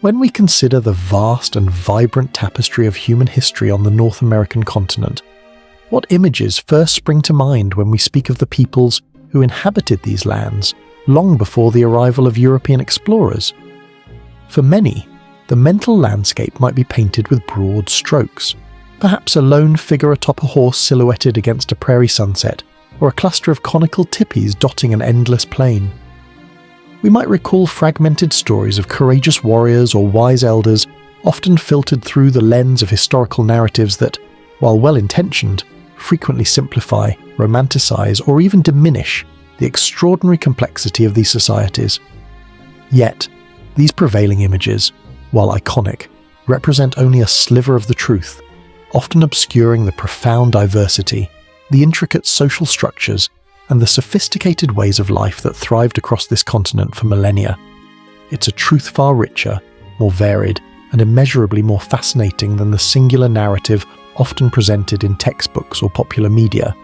When we consider the vast and vibrant tapestry of human history on the North American continent, what images first spring to mind when we speak of the peoples who inhabited these lands long before the arrival of European explorers? For many, the mental landscape might be painted with broad strokes, perhaps a lone figure atop a horse silhouetted against a prairie sunset, or a cluster of conical tipis dotting an endless plain. We might recall fragmented stories of courageous warriors or wise elders, often filtered through the lens of historical narratives that, while well-intentioned, frequently simplify, romanticize, or even diminish the extraordinary complexity of these societies. Yet, these prevailing images, while iconic, represent only a sliver of the truth, often obscuring the profound diversity, the intricate social structures, and the sophisticated ways of life that thrived across this continent for millennia. It's a truth far richer, more varied, and immeasurably more fascinating than the singular narrative often presented in textbooks or popular media.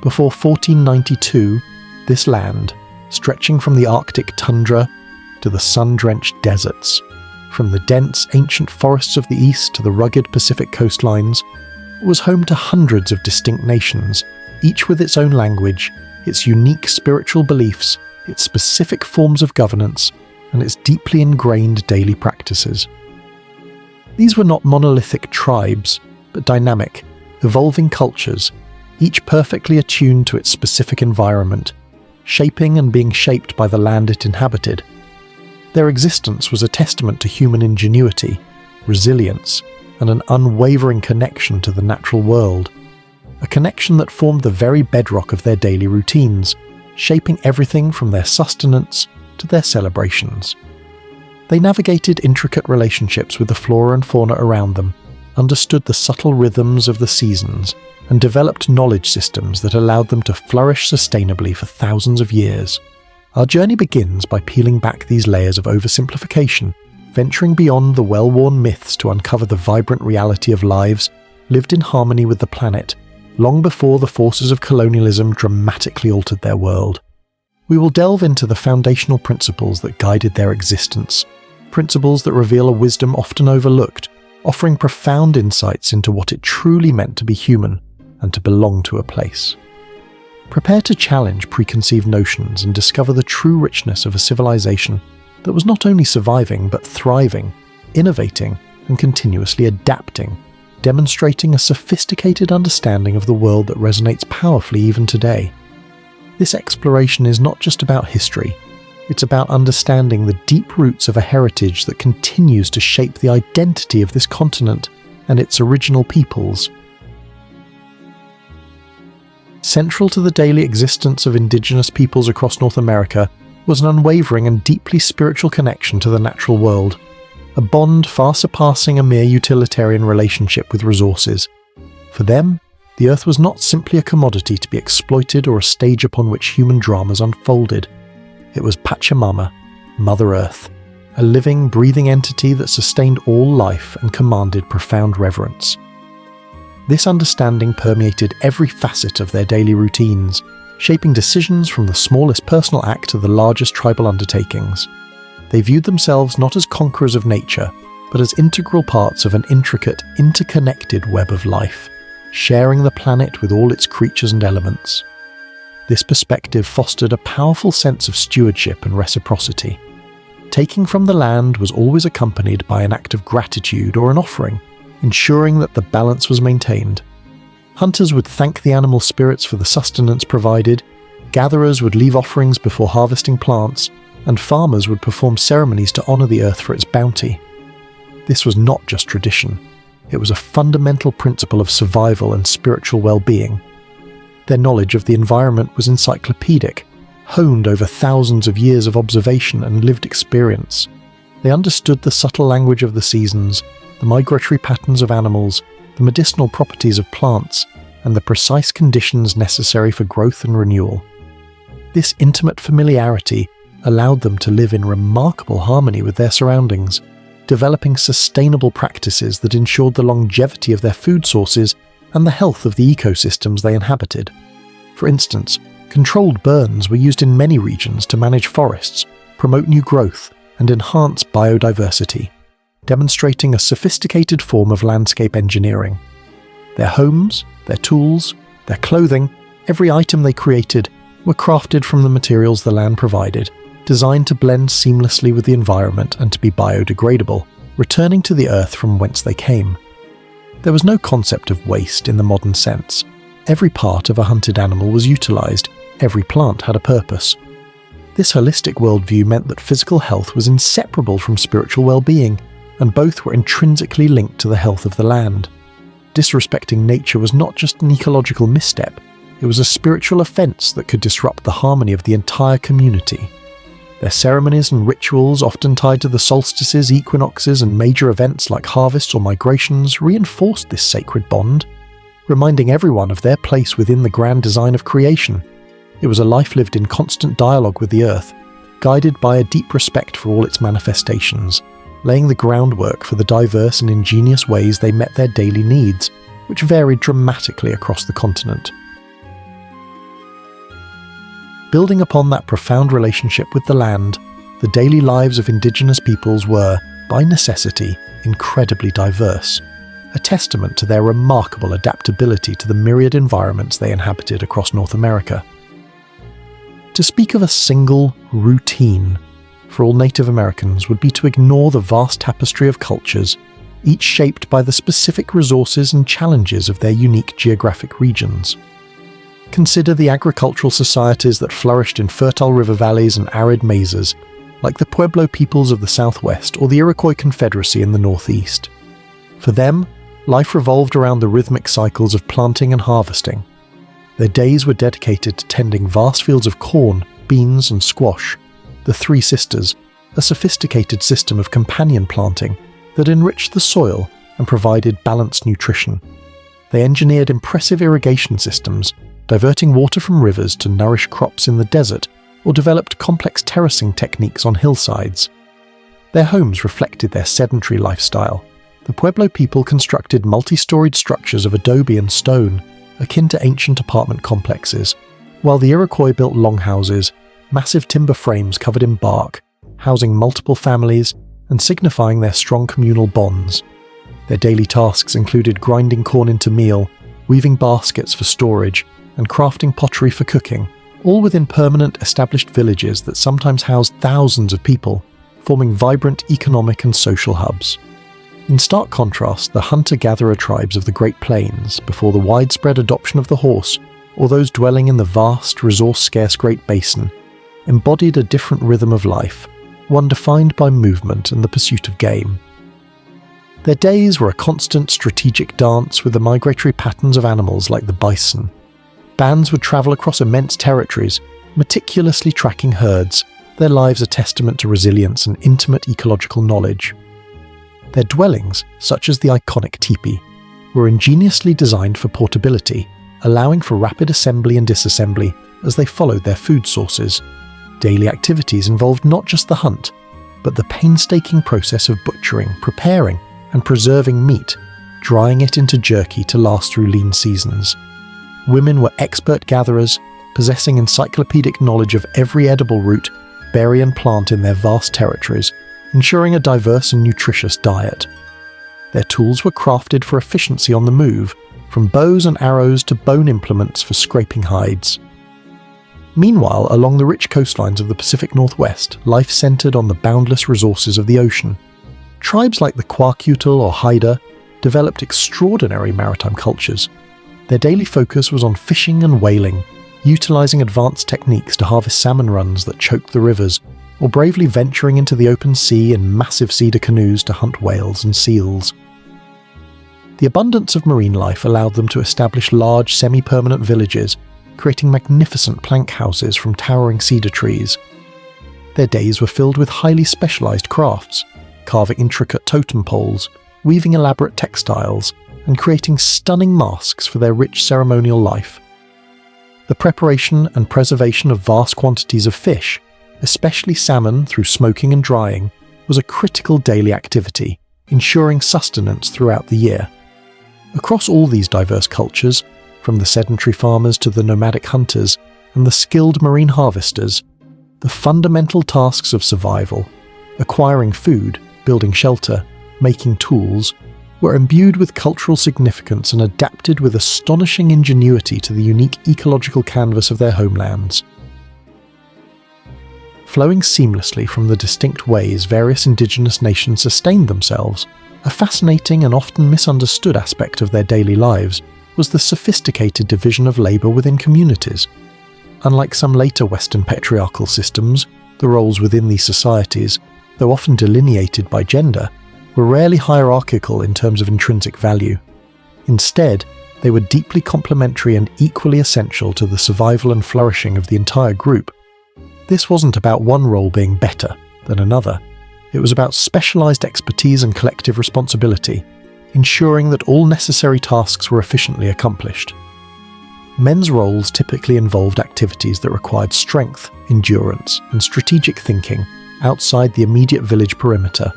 Before 1492, this land, stretching from the Arctic tundra to the sun-drenched deserts, from the dense ancient forests of the east to the rugged Pacific coastlines, was home to hundreds of distinct nations, each with its own language, its unique spiritual beliefs, its specific forms of governance, and its deeply ingrained daily practices. These were not monolithic tribes, but dynamic, evolving cultures, each perfectly attuned to its specific environment, shaping and being shaped by the land it inhabited. Their existence was a testament to human ingenuity, resilience, and an unwavering connection to the natural world, a connection that formed the very bedrock of their daily routines, shaping everything from their sustenance to their celebrations. They navigated intricate relationships with the flora and fauna around them, understood the subtle rhythms of the seasons, and developed knowledge systems that allowed them to flourish sustainably for thousands of years. Our journey begins by peeling back these layers of oversimplification, venturing beyond the well-worn myths to uncover the vibrant reality of lives lived in harmony with the planet, long before the forces of colonialism dramatically altered their world. We will delve into the foundational principles that guided their existence, principles that reveal a wisdom often overlooked, offering profound insights into what it truly meant to be human and to belong to a place. Prepare to challenge preconceived notions and discover the true richness of a civilization that was not only surviving but thriving, innovating, and continuously adapting, demonstrating a sophisticated understanding of the world that resonates powerfully even today. This exploration is not just about history, it's about understanding the deep roots of a heritage that continues to shape the identity of this continent and its original peoples. Central to the daily existence of indigenous peoples across North America was an unwavering and deeply spiritual connection to the natural world, a bond far surpassing a mere utilitarian relationship with resources. For them, the earth was not simply a commodity to be exploited or a stage upon which human dramas unfolded. It was Pachamama, Mother Earth, a living, breathing entity that sustained all life and commanded profound reverence. This understanding permeated every facet of their daily routines, shaping decisions from the smallest personal act to the largest tribal undertakings. They viewed themselves not as conquerors of nature, but as integral parts of an intricate, interconnected web of life, sharing the planet with all its creatures and elements. This perspective fostered a powerful sense of stewardship and reciprocity. Taking from the land was always accompanied by an act of gratitude or an offering, ensuring that the balance was maintained. Hunters would thank the animal spirits for the sustenance provided, gatherers would leave offerings before harvesting plants, and farmers would perform ceremonies to honor the earth for its bounty. This was not just tradition, it was a fundamental principle of survival and spiritual well-being. Their knowledge of the environment was encyclopedic, honed over thousands of years of observation and lived experience. They understood the subtle language of the seasons, the migratory patterns of animals, the medicinal properties of plants, and the precise conditions necessary for growth and renewal. This intimate familiarity allowed them to live in remarkable harmony with their surroundings, developing sustainable practices that ensured the longevity of their food sources and the health of the ecosystems they inhabited. For instance, controlled burns were used in many regions to manage forests, promote new growth, and enhance biodiversity, demonstrating a sophisticated form of landscape engineering. Their homes, their tools, their clothing, every item they created were crafted from the materials the land provided, designed to blend seamlessly with the environment and to be biodegradable, returning to the earth from whence they came. There was no concept of waste in the modern sense. Every part of a hunted animal was utilized, every plant had a purpose. This holistic worldview meant that physical health was inseparable from spiritual well-being, and both were intrinsically linked to the health of the land. Disrespecting nature was not just an ecological misstep, it was a spiritual offense that could disrupt the harmony of the entire community. Their ceremonies and rituals, often tied to the solstices, equinoxes, and major events like harvests or migrations, reinforced this sacred bond, reminding everyone of their place within the grand design of creation. It was a life lived in constant dialogue with the earth, guided by a deep respect for all its manifestations, laying the groundwork for the diverse and ingenious ways they met their daily needs, which varied dramatically across the continent. Building upon that profound relationship with the land, the daily lives of indigenous peoples were, by necessity, incredibly diverse, a testament to their remarkable adaptability to the myriad environments they inhabited across North America. To speak of a single routine for all Native Americans would be to ignore the vast tapestry of cultures, each shaped by the specific resources and challenges of their unique geographic regions. Consider the agricultural societies that flourished in fertile river valleys and arid mesas, like the Pueblo peoples of the southwest or the Iroquois Confederacy in the northeast. For them, life revolved around the rhythmic cycles of planting and harvesting. Their days were dedicated to tending vast fields of corn, beans, and squash, the Three Sisters, a sophisticated system of companion planting that enriched the soil and provided balanced nutrition. They engineered impressive irrigation systems, diverting water from rivers to nourish crops in the desert, or developed complex terracing techniques on hillsides. Their homes reflected their sedentary lifestyle. The Pueblo people constructed multi-storied structures of adobe and stone, akin to ancient apartment complexes, while the Iroquois built longhouses, massive timber frames covered in bark, housing multiple families and signifying their strong communal bonds. Their daily tasks included grinding corn into meal, weaving baskets for storage, and crafting pottery for cooking, all within permanent established villages that sometimes housed thousands of people, forming vibrant economic and social hubs. In stark contrast, the hunter-gatherer tribes of the Great Plains, before the widespread adoption of the horse, or those dwelling in the vast, resource-scarce Great Basin, embodied a different rhythm of life, one defined by movement and the pursuit of game. Their days were a constant strategic dance with the migratory patterns of animals like the bison. Bands would travel across immense territories, meticulously tracking herds, their lives a testament to resilience and intimate ecological knowledge. Their dwellings, such as the iconic teepee, were ingeniously designed for portability, allowing for rapid assembly and disassembly as they followed their food sources. Daily activities involved not just the hunt, but the painstaking process of butchering, preparing, and preserving meat, drying it into jerky to last through lean seasons. Women were expert gatherers, possessing encyclopedic knowledge of every edible root, berry and plant in their vast territories, ensuring a diverse and nutritious diet. Their tools were crafted for efficiency on the move, from bows and arrows to bone implements for scraping hides. Meanwhile, along the rich coastlines of the Pacific Northwest, life centered on the boundless resources of the ocean. Tribes like the Kwakiutl or Haida developed extraordinary maritime cultures. Their daily focus was on fishing and whaling, utilizing advanced techniques to harvest salmon runs that choked the rivers, or bravely venturing into the open sea in massive cedar canoes to hunt whales and seals. The abundance of marine life allowed them to establish large semi-permanent villages, creating magnificent plank houses from towering cedar trees. Their days were filled with highly specialized crafts, carving intricate totem poles, weaving elaborate textiles, and creating stunning masks for their rich ceremonial life. The preparation and preservation of vast quantities of fish, especially salmon through smoking and drying, was a critical daily activity, ensuring sustenance throughout the year. Across all these diverse cultures, from the sedentary farmers to the nomadic hunters and the skilled marine harvesters, the fundamental tasks of survival, acquiring food, building shelter, making tools, were imbued with cultural significance and adapted with astonishing ingenuity to the unique ecological canvas of their homelands. Flowing seamlessly from the distinct ways various indigenous nations sustained themselves, a fascinating and often misunderstood aspect of their daily lives was the sophisticated division of labour within communities. Unlike some later Western patriarchal systems, the roles within these societies, though often delineated by gender, were rarely hierarchical in terms of intrinsic value. Instead, they were deeply complementary and equally essential to the survival and flourishing of the entire group. This wasn't about one role being better than another. It was about specialised expertise and collective responsibility, ensuring that all necessary tasks were efficiently accomplished. Men's roles typically involved activities that required strength, endurance, and strategic thinking outside the immediate village perimeter.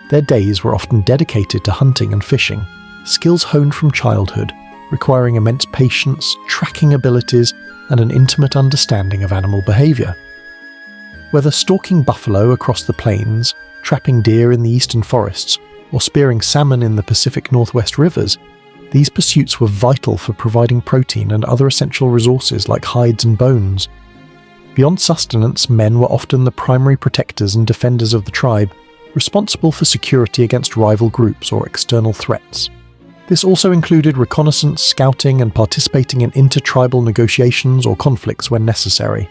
Their days were often dedicated to hunting and fishing, skills honed from childhood, requiring immense patience, tracking abilities, and an intimate understanding of animal behaviour. Whether stalking buffalo across the plains, trapping deer in the eastern forests, or spearing salmon in the Pacific Northwest rivers, these pursuits were vital for providing protein and other essential resources like hides and bones. Beyond sustenance, men were often the primary protectors and defenders of the tribe, responsible for security against rival groups or external threats. This also included reconnaissance, scouting, and participating in intertribal negotiations or conflicts when necessary.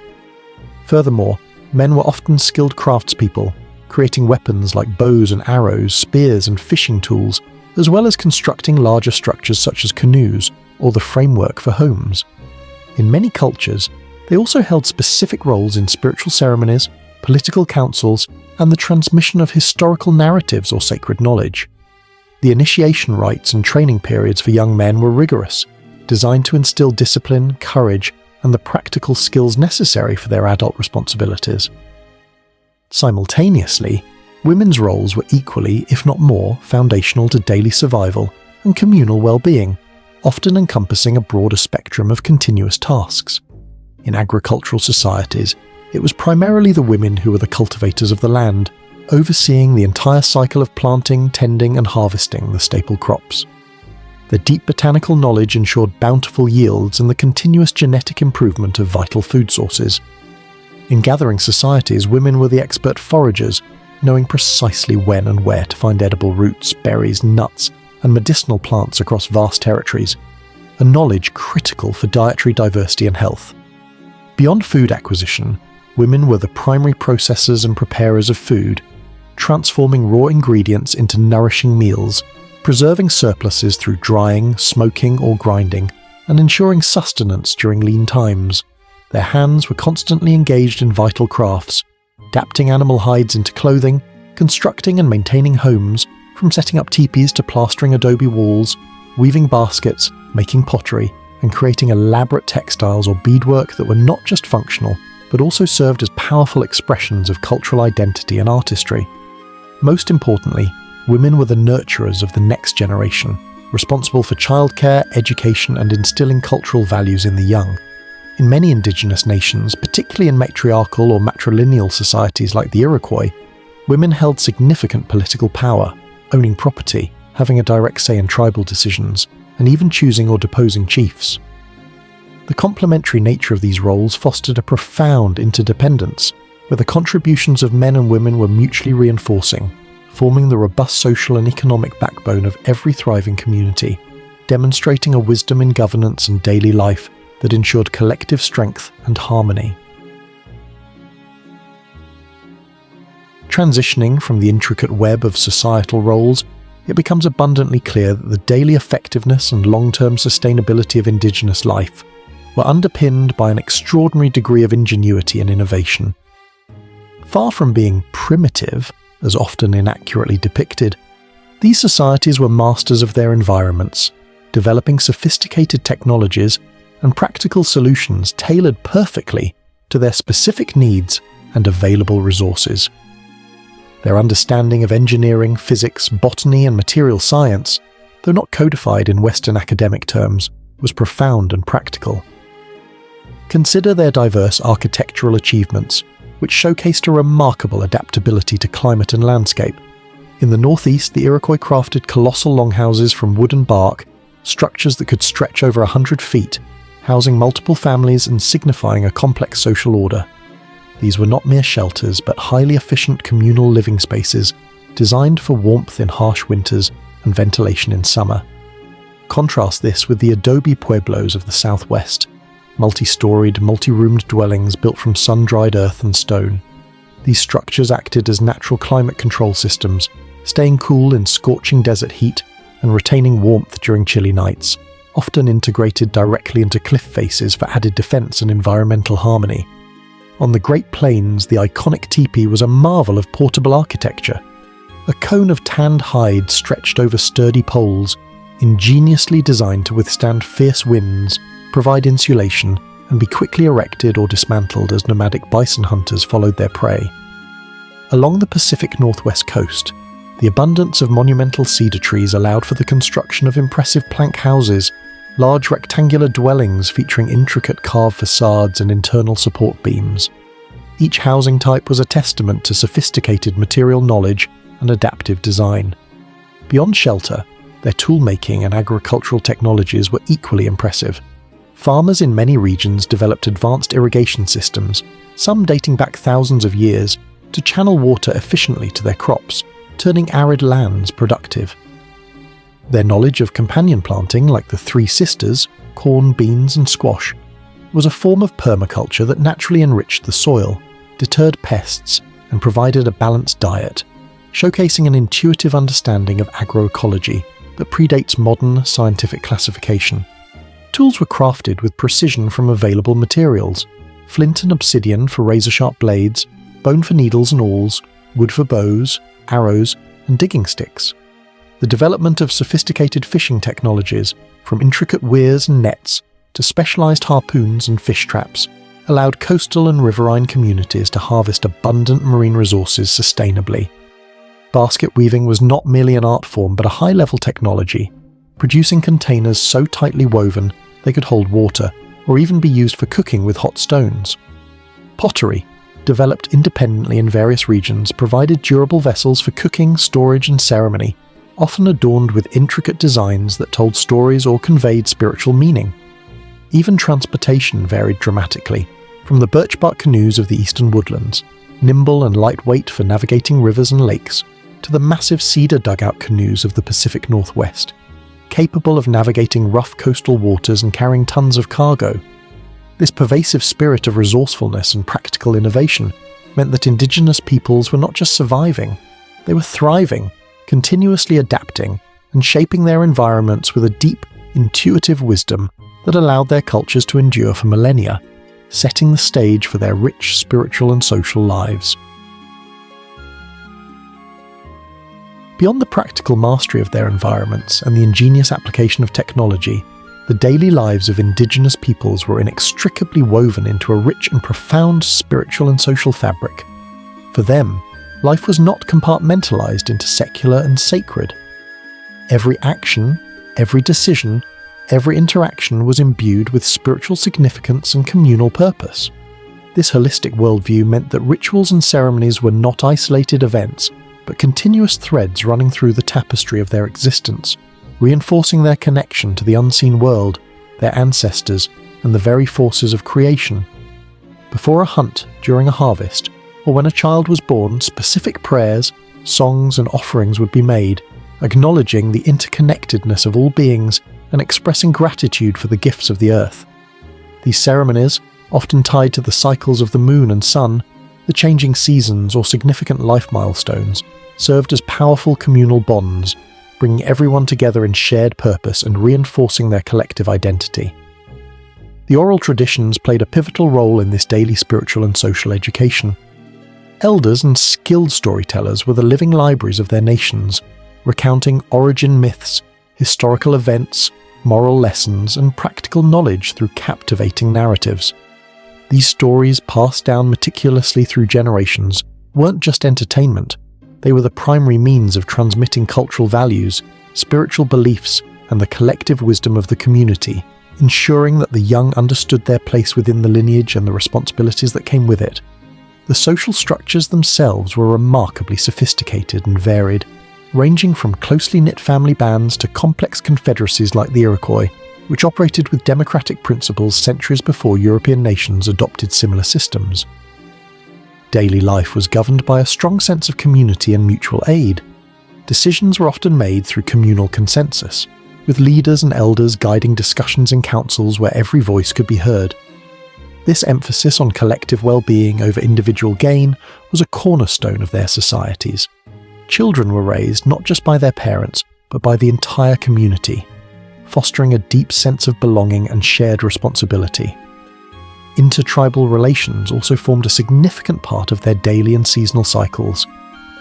Furthermore, men were often skilled craftspeople, creating weapons like bows and arrows, spears and fishing tools, as well as constructing larger structures such as canoes or the framework for homes. In many cultures, they also held specific roles in spiritual ceremonies, political councils, and the transmission of historical narratives or sacred knowledge. The initiation rites and training periods for young men were rigorous, designed to instill discipline, courage, and the practical skills necessary for their adult responsibilities. Simultaneously, women's roles were equally, if not more, foundational to daily survival and communal well-being, often encompassing a broader spectrum of continuous tasks. In agricultural societies, it was primarily the women who were the cultivators of the land, overseeing the entire cycle of planting, tending, and harvesting the staple crops. Their deep botanical knowledge ensured bountiful yields and the continuous genetic improvement of vital food sources. In gathering societies, women were the expert foragers, knowing precisely when and where to find edible roots, berries, nuts, and medicinal plants across vast territories, a knowledge critical for dietary diversity and health. Beyond food acquisition, women were the primary processors and preparers of food, transforming raw ingredients into nourishing meals, preserving surpluses through drying, smoking, or grinding, and ensuring sustenance during lean times. Their hands were constantly engaged in vital crafts, adapting animal hides into clothing, constructing and maintaining homes, from setting up teepees to plastering adobe walls, weaving baskets, making pottery, and creating elaborate textiles or beadwork that were not just functional, but also served as powerful expressions of cultural identity and artistry. Most importantly, women were the nurturers of the next generation, responsible for childcare, education, and instilling cultural values in the young. In many indigenous nations, particularly in matriarchal or matrilineal societies like the Iroquois, women held significant political power, owning property, having a direct say in tribal decisions, and even choosing or deposing chiefs. The complementary nature of these roles fostered a profound interdependence, where the contributions of men and women were mutually reinforcing, forming the robust social and economic backbone of every thriving community, demonstrating a wisdom in governance and daily life that ensured collective strength and harmony. Transitioning from the intricate web of societal roles, it becomes abundantly clear that the daily effectiveness and long-term sustainability of Indigenous life were underpinned by an extraordinary degree of ingenuity and innovation. Far from being primitive, as often inaccurately depicted, these societies were masters of their environments, developing sophisticated technologies and practical solutions tailored perfectly to their specific needs and available resources. Their understanding of engineering, physics, botany, and material science, though not codified in Western academic terms, was profound and practical. Consider their diverse architectural achievements, which showcased a remarkable adaptability to climate and landscape. In the northeast, the Iroquois crafted colossal longhouses from wood and bark, structures that could stretch over 100 feet, housing multiple families and signifying a complex social order. These were not mere shelters, but highly efficient communal living spaces designed for warmth in harsh winters and ventilation in summer. Contrast this with the adobe pueblos of the southwest, multi-storied, multi-roomed dwellings built from sun-dried earth and stone. These structures acted as natural climate control systems, staying cool in scorching desert heat and retaining warmth during chilly nights, often integrated directly into cliff faces for added defense and environmental harmony. On the Great Plains, the iconic teepee was a marvel of portable architecture. A cone of tanned hide stretched over sturdy poles, ingeniously designed to withstand fierce winds, provide insulation, and be quickly erected or dismantled as nomadic bison hunters followed their prey. Along the Pacific Northwest coast, the abundance of monumental cedar trees allowed for the construction of impressive plank houses, large rectangular dwellings featuring intricate carved facades and internal support beams. Each housing type was a testament to sophisticated material knowledge and adaptive design. Beyond shelter, their tool-making and agricultural technologies were equally impressive. Farmers in many regions developed advanced irrigation systems, some dating back thousands of years, to channel water efficiently to their crops, turning arid lands productive. Their knowledge of companion planting, like the Three Sisters, corn, beans, and squash, was a form of permaculture that naturally enriched the soil, deterred pests, and provided a balanced diet, showcasing an intuitive understanding of agroecology that predates modern scientific classification. Tools were crafted with precision from available materials: flint and obsidian for razor-sharp blades, bone for needles and awls, wood for bows, arrows, and digging sticks. The development of sophisticated fishing technologies, from intricate weirs and nets to specialized harpoons and fish traps, allowed coastal and riverine communities to harvest abundant marine resources sustainably. Basket weaving was not merely an art form but a high-level technology, producing containers so tightly woven they could hold water or even be used for cooking with hot stones. Pottery, developed independently in various regions, provided durable vessels for cooking, storage, and ceremony, often adorned with intricate designs that told stories or conveyed spiritual meaning. Even transportation varied dramatically, from the birchbark canoes of the eastern woodlands, nimble and lightweight for navigating rivers and lakes, to the massive cedar dugout canoes of the Pacific Northwest, capable of navigating rough coastal waters and carrying tons of cargo. This pervasive spirit of resourcefulness and practical innovation meant that indigenous peoples were not just surviving, they were thriving, continuously adapting and shaping their environments with a deep, intuitive wisdom that allowed their cultures to endure for millennia, setting the stage for their rich spiritual and social lives. Beyond the practical mastery of their environments and the ingenious application of technology, the daily lives of indigenous peoples were inextricably woven into a rich and profound spiritual and social fabric. For them, life was not compartmentalized into secular and sacred. Every action, every decision, every interaction was imbued with spiritual significance and communal purpose. This holistic worldview meant that rituals and ceremonies were not isolated events, but continuous threads running through the tapestry of their existence, reinforcing their connection to the unseen world, their ancestors, and the very forces of creation. Before a hunt, during a harvest, or when a child was born, specific prayers, songs, and offerings would be made, acknowledging the interconnectedness of all beings and expressing gratitude for the gifts of the earth. These ceremonies, often tied to the cycles of the moon and sun, the changing seasons, or significant life milestones, served as powerful communal bonds, bringing everyone together in shared purpose and reinforcing their collective identity. The oral traditions played a pivotal role in this daily spiritual and social education. Elders and skilled storytellers were the living libraries of their nations, recounting origin myths, historical events, moral lessons, and practical knowledge through captivating narratives. These stories, passed down meticulously through generations, weren't just entertainment. They were the primary means of transmitting cultural values, spiritual beliefs, and the collective wisdom of the community, ensuring that the young understood their place within the lineage and the responsibilities that came with it. The social structures themselves were remarkably sophisticated and varied, ranging from closely knit family bands to complex confederacies like the Iroquois, which operated with democratic principles centuries before European nations adopted similar systems. Daily life was governed by a strong sense of community and mutual aid. Decisions were often made through communal consensus, with leaders and elders guiding discussions in councils where every voice could be heard. This emphasis on collective well-being over individual gain was a cornerstone of their societies. Children were raised not just by their parents, but by the entire community, fostering a deep sense of belonging and shared responsibility. Intertribal relations also formed a significant part of their daily and seasonal cycles.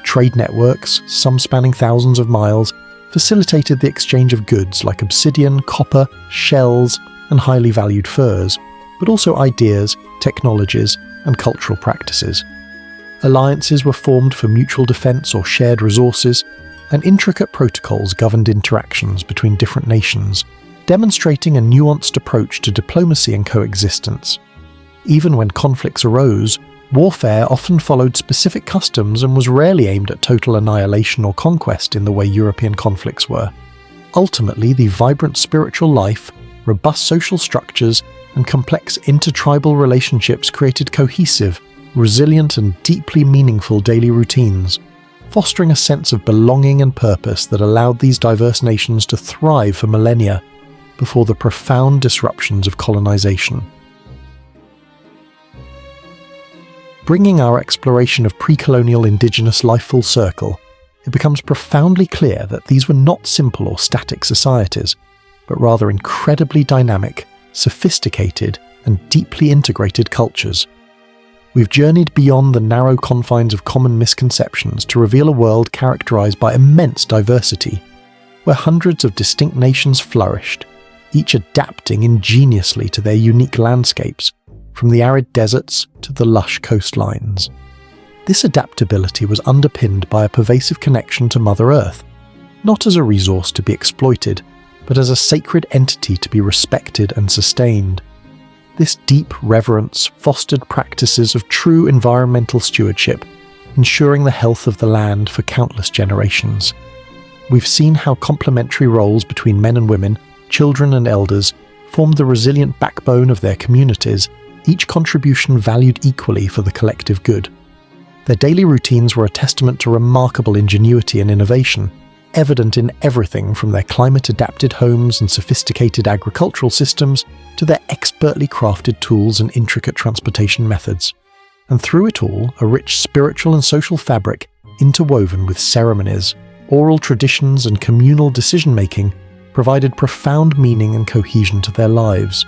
Trade networks, some spanning thousands of miles, facilitated the exchange of goods like obsidian, copper, shells, and highly valued furs, but also ideas, technologies, and cultural practices. Alliances were formed for mutual defense or shared resources, and intricate protocols governed interactions between different nations, demonstrating a nuanced approach to diplomacy and coexistence. Even when conflicts arose, warfare often followed specific customs and was rarely aimed at total annihilation or conquest in the way European conflicts were. Ultimately, the vibrant spiritual life, robust social structures, and complex intertribal relationships created cohesive, resilient, and deeply meaningful daily routines, fostering a sense of belonging and purpose that allowed these diverse nations to thrive for millennia before the profound disruptions of colonization. Bringing our exploration of pre-colonial indigenous life full circle, it becomes profoundly clear that these were not simple or static societies, but rather incredibly dynamic, sophisticated, and deeply integrated cultures. We've journeyed beyond the narrow confines of common misconceptions to reveal a world characterized by immense diversity, where hundreds of distinct nations flourished, each adapting ingeniously to their unique landscapes, from the arid deserts to the lush coastlines. This adaptability was underpinned by a pervasive connection to Mother Earth, not as a resource to be exploited, but as a sacred entity to be respected and sustained. This deep reverence fostered practices of true environmental stewardship, ensuring the health of the land for countless generations. We've seen how complementary roles between men and women, children and elders, formed the resilient backbone of their communities, each contribution valued equally for the collective good. Their daily routines were a testament to remarkable ingenuity and innovation, evident in everything from their climate-adapted homes and sophisticated agricultural systems to their expertly crafted tools and intricate transportation methods. And through it all, a rich spiritual and social fabric, interwoven with ceremonies, oral traditions, and communal decision-making, provided profound meaning and cohesion to their lives.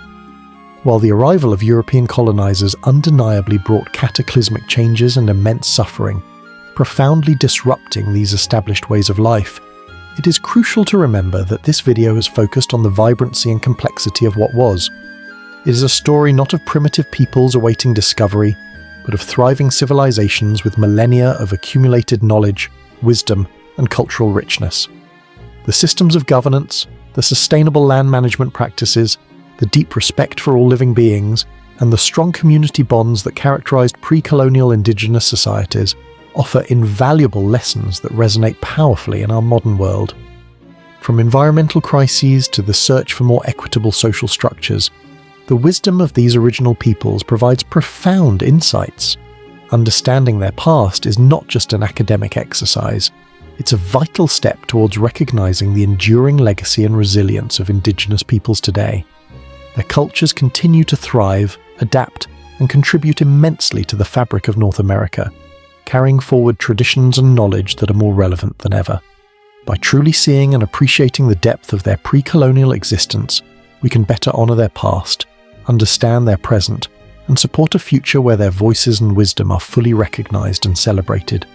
While the arrival of European colonizers undeniably brought cataclysmic changes and immense suffering, profoundly disrupting these established ways of life, it is crucial to remember that this video is focused on the vibrancy and complexity of what was. It is a story not of primitive peoples awaiting discovery, but of thriving civilizations with millennia of accumulated knowledge, wisdom, and cultural richness. The systems of governance, the sustainable land management practices, the deep respect for all living beings, and the strong community bonds that characterized pre-colonial indigenous societies offer invaluable lessons that resonate powerfully in our modern world. From environmental crises to the search for more equitable social structures, the wisdom of these original peoples provides profound insights. Understanding their past is not just an academic exercise, it's a vital step towards recognizing the enduring legacy and resilience of indigenous peoples today. Their cultures continue to thrive, adapt, and contribute immensely to the fabric of North America, carrying forward traditions and knowledge that are more relevant than ever. By truly seeing and appreciating the depth of their pre-colonial existence, we can better honor their past, understand their present, and support a future where their voices and wisdom are fully recognized and celebrated.